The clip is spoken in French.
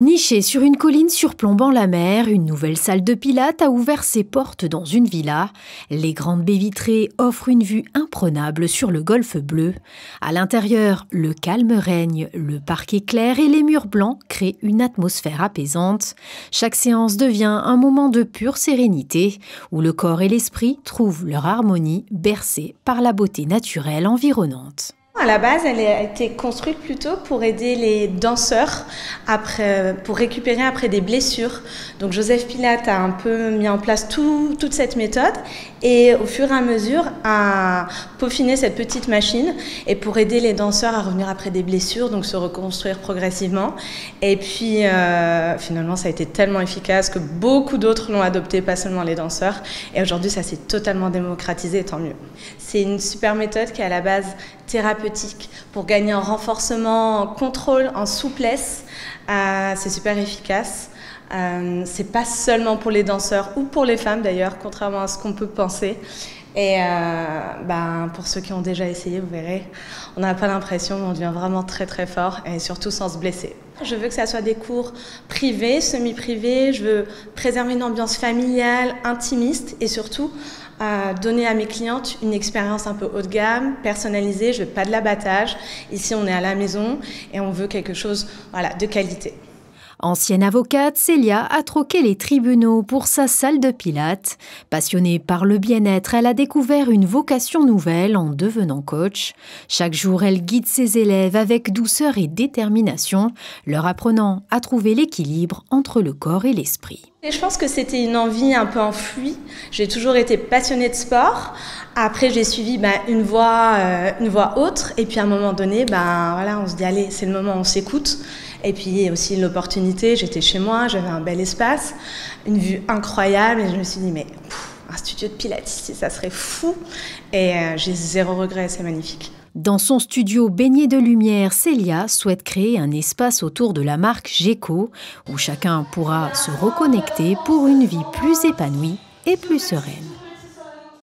Nichée sur une colline surplombant la mer, une nouvelle salle de pilates a ouvert ses portes dans une villa. Les grandes baies vitrées offrent une vue imprenable sur le golfe bleu. À l'intérieur, le calme règne, le parquet clair et les murs blancs créent une atmosphère apaisante. Chaque séance devient un moment de pure sérénité, où le corps et l'esprit trouvent leur harmonie, bercés par la beauté naturelle environnante. À la base, elle a été construite plutôt pour aider les danseurs pour récupérer après des blessures. Donc Joseph Pilates a un peu mis en place toute cette méthode et au fur et à mesure a peaufiné cette petite machine et pour aider les danseurs à revenir après des blessures, donc se reconstruire progressivement. Et puis finalement, ça a été tellement efficace que beaucoup d'autres l'ont adopté, pas seulement les danseurs. Et aujourd'hui, ça s'est totalement démocratisé, et tant mieux. C'est une super méthode qui est à la base thérapeutique pour gagner en renforcement, en contrôle, en souplesse. C'est super efficace. C'est pas seulement pour les danseurs ou pour les femmes d'ailleurs, contrairement à ce qu'on peut penser. Et pour ceux qui ont déjà essayé, vous verrez, on n'a pas l'impression, mais on devient vraiment très très fort et surtout sans se blesser. Je veux que ça soit des cours privés, semi-privés. Je veux préserver une ambiance familiale, intimiste et surtout donner à mes clientes une expérience un peu haut de gamme, personnalisée. Je veux pas de l'abattage. Ici, on est à la maison et on veut quelque chose, de qualité. Ancienne avocate, Célia a troqué les tribunaux pour sa salle de pilates. Passionnée par le bien-être, elle a découvert une vocation nouvelle en devenant coach. Chaque jour, elle guide ses élèves avec douceur et détermination, leur apprenant à trouver l'équilibre entre le corps et l'esprit. Et je pense que c'était une envie un peu enfouie. J'ai toujours été passionnée de sport. Après, j'ai suivi une voie autre. Et puis à un moment donné, on se dit allez, c'est le moment, on s'écoute. Et puis aussi l'opportunité, j'étais chez moi, j'avais un bel espace, une vue incroyable. Et je me suis dit un studio de pilates ici, ça serait fou. Et j'ai zéro regret, c'est magnifique. Dans son studio baigné de lumière, Célia souhaite créer un espace autour de la marque Geco, où chacun pourra se reconnecter pour une vie plus épanouie et plus sereine.